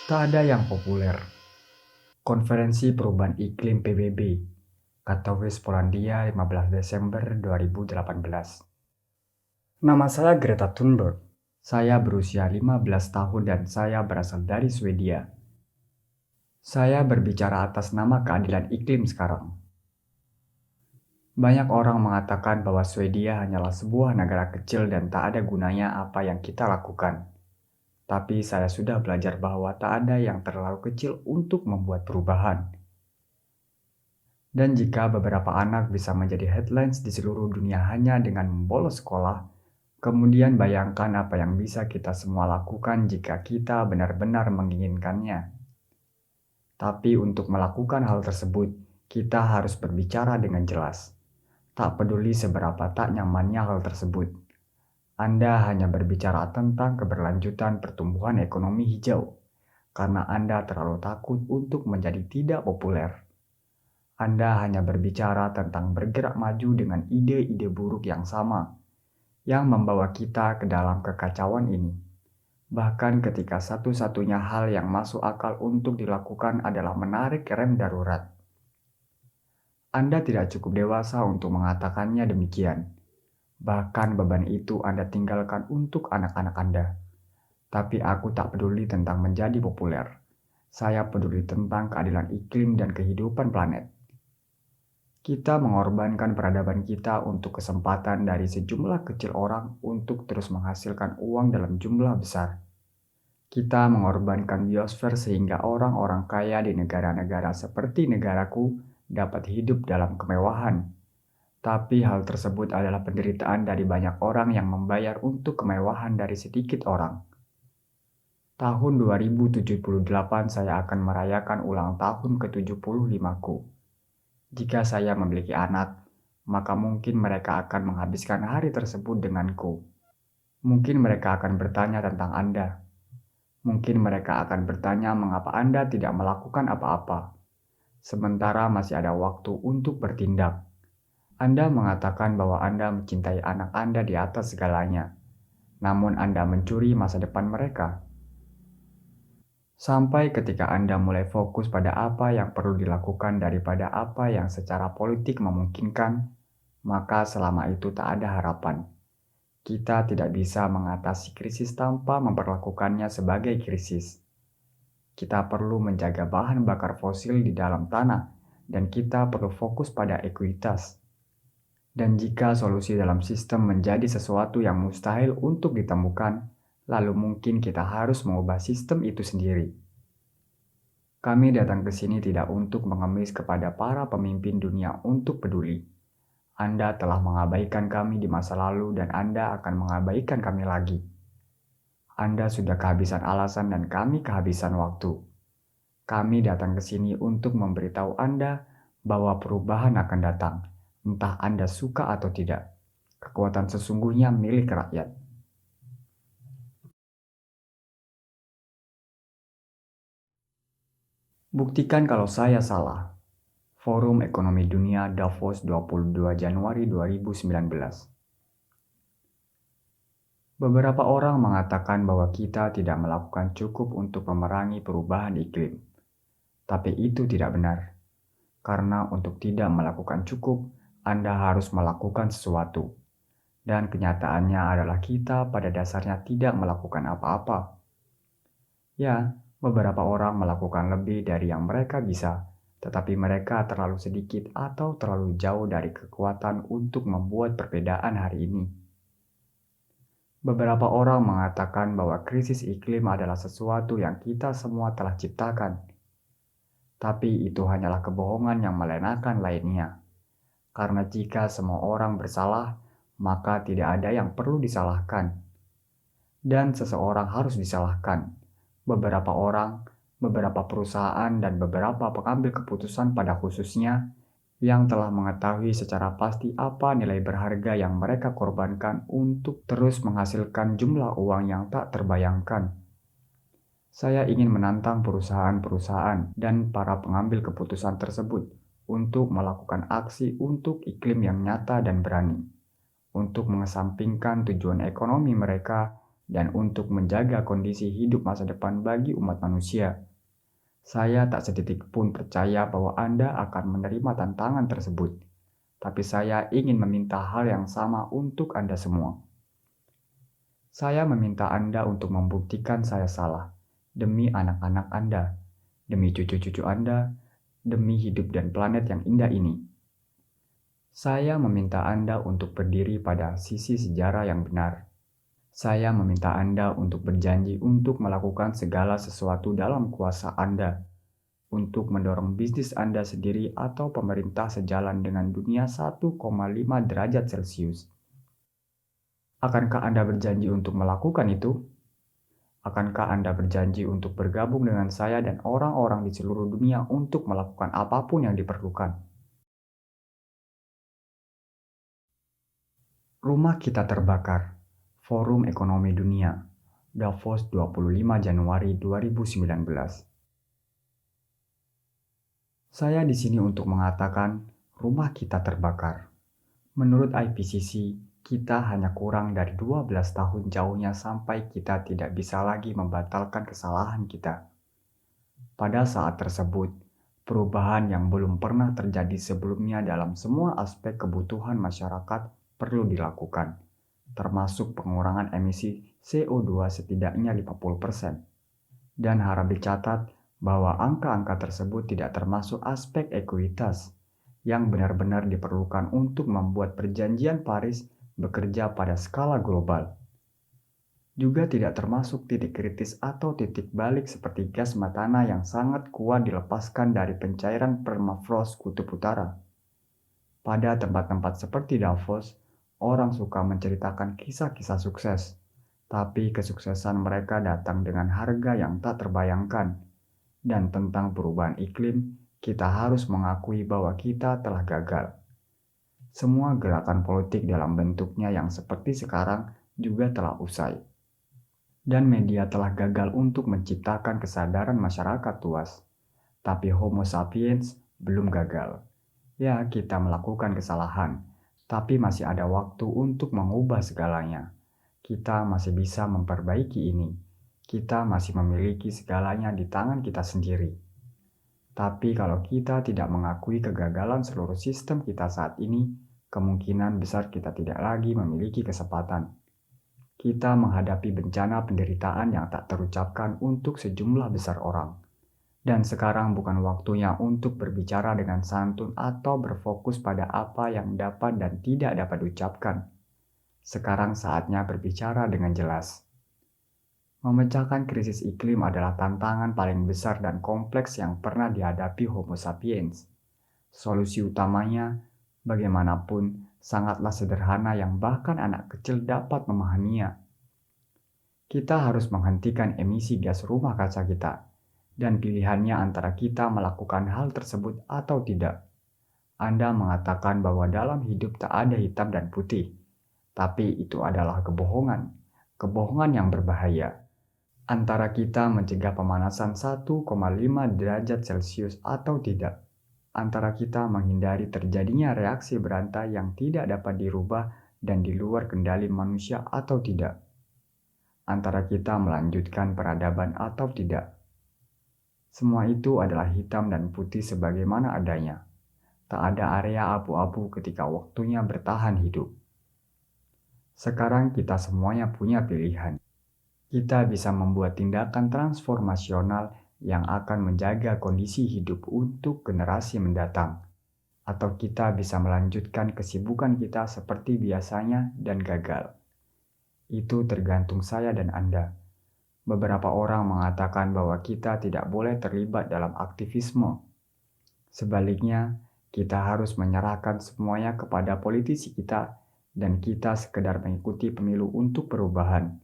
Tak ada yang populer. Konferensi Perubahan Iklim PBB, Katowice, Polandia, 15 Desember 2018. Nama saya Greta Thunberg. Saya berusia 15 tahun dan saya berasal dari Swedia. Saya berbicara atas nama keadilan iklim sekarang. Banyak orang mengatakan bahwa Swedia hanyalah sebuah negara kecil dan tak ada gunanya apa yang kita lakukan. Tapi saya sudah belajar bahwa tak ada yang terlalu kecil untuk membuat perubahan. Dan jika beberapa anak bisa menjadi headlines di seluruh dunia hanya dengan membolos sekolah, kemudian bayangkan apa yang bisa kita semua lakukan jika kita benar-benar menginginkannya. Tapi untuk melakukan hal tersebut, kita harus berbicara dengan jelas. Tak peduli seberapa tak nyamannya hal tersebut. Anda hanya berbicara tentang keberlanjutan pertumbuhan ekonomi hijau, karena Anda terlalu takut untuk menjadi tidak populer. Anda hanya berbicara tentang bergerak maju dengan ide-ide buruk yang sama, yang membawa kita ke dalam kekacauan ini. Bahkan ketika satu-satunya hal yang masuk akal untuk dilakukan adalah menarik rem darurat. Anda tidak cukup dewasa untuk mengatakannya demikian. Bahkan beban itu Anda tinggalkan untuk anak-anak Anda. Tapi aku tak peduli tentang menjadi populer. Saya peduli tentang keadilan iklim dan kehidupan planet. Kita mengorbankan peradaban kita untuk kesempatan dari sejumlah kecil orang untuk terus menghasilkan uang dalam jumlah besar. Kita mengorbankan biosfer sehingga orang-orang kaya di negara-negara seperti negaraku dapat hidup dalam kemewahan. Tapi hal tersebut adalah penderitaan dari banyak orang yang membayar untuk kemewahan dari sedikit orang. Tahun 2078 saya akan merayakan ulang tahun ke-75ku. Jika saya memiliki anak, maka mungkin mereka akan menghabiskan hari tersebut denganku. Mungkin mereka akan bertanya tentang Anda. Mungkin mereka akan bertanya mengapa Anda tidak melakukan apa-apa. Sementara masih ada waktu untuk bertindak. Anda mengatakan bahwa Anda mencintai anak Anda di atas segalanya. Namun Anda mencuri masa depan mereka. Sampai ketika Anda mulai fokus pada apa yang perlu dilakukan daripada apa yang secara politik memungkinkan, maka selama itu tak ada harapan. Kita tidak bisa mengatasi krisis tanpa memperlakukannya sebagai krisis. Kita perlu menjaga bahan bakar fosil di dalam tanah, dan kita perlu fokus pada ekuitas. Dan jika solusi dalam sistem menjadi sesuatu yang mustahil untuk ditemukan, lalu mungkin kita harus mengubah sistem itu sendiri. Kami datang ke sini tidak untuk mengemis kepada para pemimpin dunia untuk peduli. Anda telah mengabaikan kami di masa lalu dan Anda akan mengabaikan kami lagi. Anda sudah kehabisan alasan dan kami kehabisan waktu. Kami datang ke sini untuk memberitahu Anda bahwa perubahan akan datang, entah Anda suka atau tidak. Kekuatan sesungguhnya milik rakyat. Buktikan kalau saya salah. Forum Ekonomi Dunia Davos 22 Januari 2019. Beberapa orang mengatakan bahwa kita tidak melakukan cukup untuk memerangi perubahan iklim. Tapi itu tidak benar. Karena untuk tidak melakukan cukup, Anda harus melakukan sesuatu. Dan kenyataannya adalah kita pada dasarnya tidak melakukan apa-apa. Ya, beberapa orang melakukan lebih dari yang mereka bisa, tetapi mereka terlalu sedikit atau terlalu jauh dari kekuatan untuk membuat perbedaan hari ini. Beberapa orang mengatakan bahwa krisis iklim adalah sesuatu yang kita semua telah ciptakan. Tapi itu hanyalah kebohongan yang melenakan lainnya. Karena jika semua orang bersalah, maka tidak ada yang perlu disalahkan. Dan seseorang harus disalahkan. Beberapa orang, beberapa perusahaan, dan beberapa pengambil keputusan pada khususnya yang telah mengetahui secara pasti apa nilai berharga yang mereka korbankan untuk terus menghasilkan jumlah uang yang tak terbayangkan. Saya ingin menantang perusahaan-perusahaan dan para pengambil keputusan tersebut untuk melakukan aksi untuk iklim yang nyata dan berani, untuk mengesampingkan tujuan ekonomi mereka dan untuk menjaga kondisi hidup masa depan bagi umat manusia. Saya tak sedetik pun percaya bahwa Anda akan menerima tantangan tersebut, tapi saya ingin meminta hal yang sama untuk Anda semua. Saya meminta Anda untuk membuktikan saya salah, demi anak-anak Anda, demi cucu-cucu Anda, demi hidup dan planet yang indah ini. Saya meminta Anda untuk berdiri pada sisi sejarah yang benar. Saya meminta Anda untuk berjanji untuk melakukan segala sesuatu dalam kuasa Anda, untuk mendorong bisnis Anda sendiri atau pemerintah sejalan dengan dunia 1,5 derajat Celcius. Akankah Anda berjanji untuk melakukan itu? Akankah Anda berjanji untuk bergabung dengan saya dan orang-orang di seluruh dunia untuk melakukan apapun yang diperlukan? Rumah kita terbakar. Forum Ekonomi Dunia, Davos 25 Januari 2019. Saya di sini untuk mengatakan rumah kita terbakar. Menurut IPCC, kita hanya kurang dari 12 tahun jauhnya sampai kita tidak bisa lagi membatalkan kesalahan kita. Pada saat tersebut, perubahan yang belum pernah terjadi sebelumnya dalam semua aspek kebutuhan masyarakat perlu dilakukan, termasuk pengurangan emisi CO2 setidaknya 50%. Dan harap dicatat bahwa angka-angka tersebut tidak termasuk aspek ekuitas yang benar-benar diperlukan untuk membuat perjanjian Paris bekerja pada skala global. Juga tidak termasuk titik kritis atau titik balik seperti gas metana yang sangat kuat dilepaskan dari pencairan permafrost kutub utara. Pada tempat-tempat seperti Davos, orang suka menceritakan kisah-kisah sukses, tapi kesuksesan mereka datang dengan harga yang tak terbayangkan. Dan tentang perubahan iklim, kita harus mengakui bahwa kita telah gagal. Semua gerakan politik dalam bentuknya yang seperti sekarang juga telah usai. Dan media telah gagal untuk menciptakan kesadaran masyarakat luas. Tapi Homo sapiens belum gagal. Ya, kita melakukan kesalahan, tapi masih ada waktu untuk mengubah segalanya. Kita masih bisa memperbaiki ini. Kita masih memiliki segalanya di tangan kita sendiri. Tapi kalau kita tidak mengakui kegagalan seluruh sistem kita saat ini, kemungkinan besar kita tidak lagi memiliki kesempatan. Kita menghadapi bencana penderitaan yang tak terucapkan untuk sejumlah besar orang. Dan sekarang bukan waktunya untuk berbicara dengan santun atau berfokus pada apa yang dapat dan tidak dapat diucapkan. Sekarang saatnya berbicara dengan jelas. Memecahkan krisis iklim adalah tantangan paling besar dan kompleks yang pernah dihadapi Homo sapiens. Solusi utamanya, bagaimanapun, sangatlah sederhana yang bahkan anak kecil dapat memahaminya. Kita harus menghentikan emisi gas rumah kaca kita. Dan pilihannya antara kita melakukan hal tersebut atau tidak. Anda mengatakan bahwa dalam hidup tak ada hitam dan putih. Tapi itu adalah kebohongan. Kebohongan yang berbahaya. Antara kita mencegah pemanasan 1,5 derajat Celcius atau tidak. Antara kita menghindari terjadinya reaksi berantai yang tidak dapat dirubah dan di luar kendali manusia atau tidak. Antara kita melanjutkan peradaban atau tidak. Semua itu adalah hitam dan putih sebagaimana adanya. Tak ada area abu-abu ketika waktunya bertahan hidup. Sekarang kita semuanya punya pilihan. Kita bisa membuat tindakan transformasional yang akan menjaga kondisi hidup untuk generasi mendatang. Atau kita bisa melanjutkan kesibukan kita seperti biasanya dan gagal. Itu tergantung saya dan Anda. Beberapa orang mengatakan bahwa kita tidak boleh terlibat dalam aktivisme. Sebaliknya, kita harus menyerahkan semuanya kepada politisi kita dan kita sekedar mengikuti pemilu untuk perubahan.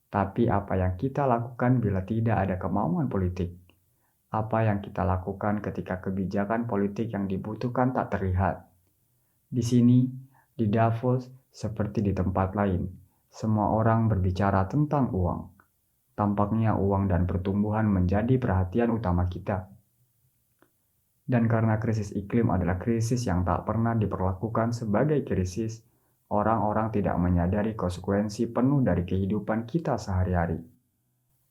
Tapi apa yang kita lakukan bila tidak ada kemauan politik? Apa yang kita lakukan ketika kebijakan politik yang dibutuhkan tak terlihat? Di sini, di Davos, seperti di tempat lain, semua orang berbicara tentang uang. Tampaknya uang dan pertumbuhan menjadi perhatian utama kita. Dan karena krisis iklim adalah krisis yang tak pernah diperlakukan sebagai krisis, Orang-orang tidak menyadari konsekuensi penuh dari kehidupan kita sehari-hari.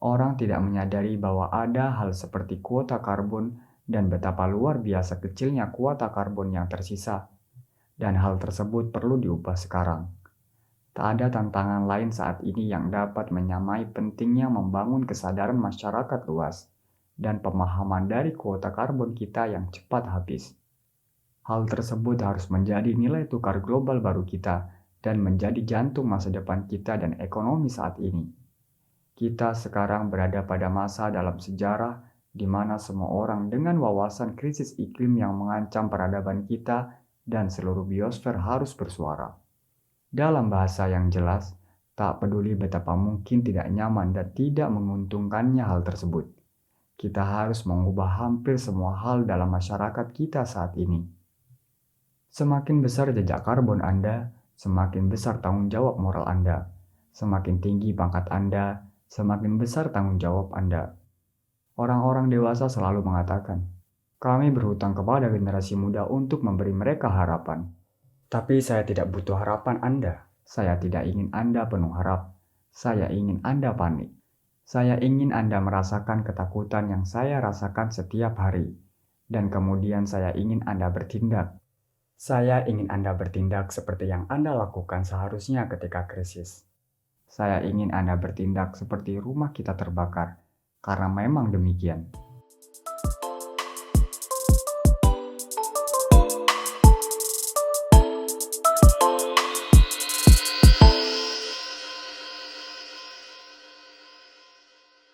Orang tidak menyadari bahwa ada hal seperti kuota karbon dan betapa luar biasa kecilnya kuota karbon yang tersisa, dan hal tersebut perlu diubah sekarang. Tak ada tantangan lain saat ini yang dapat menyamai pentingnya membangun kesadaran masyarakat luas dan pemahaman dari kuota karbon kita yang cepat habis. Hal tersebut harus menjadi nilai tukar global baru kita dan menjadi jantung masa depan kita dan ekonomi saat ini. Kita sekarang berada pada masa dalam sejarah di mana semua orang dengan wawasan krisis iklim yang mengancam peradaban kita dan seluruh biosfer harus bersuara. Dalam bahasa yang jelas, tak peduli betapa mungkin tidak nyaman dan tidak menguntungkannya hal tersebut. Kita harus mengubah hampir semua hal dalam masyarakat kita saat ini. Semakin besar jejak karbon Anda, semakin besar tanggung jawab moral Anda. Semakin tinggi pangkat Anda, semakin besar tanggung jawab Anda. Orang-orang dewasa selalu mengatakan, kami berhutang kepada generasi muda untuk memberi mereka harapan. Tapi saya tidak butuh harapan Anda. Saya tidak ingin Anda penuh harap. Saya ingin Anda panik. Saya ingin Anda merasakan ketakutan yang saya rasakan setiap hari. Dan kemudian saya ingin Anda bertindak. Saya ingin Anda bertindak seperti yang Anda lakukan seharusnya ketika krisis. Saya ingin Anda bertindak seperti rumah kita terbakar, karena memang demikian.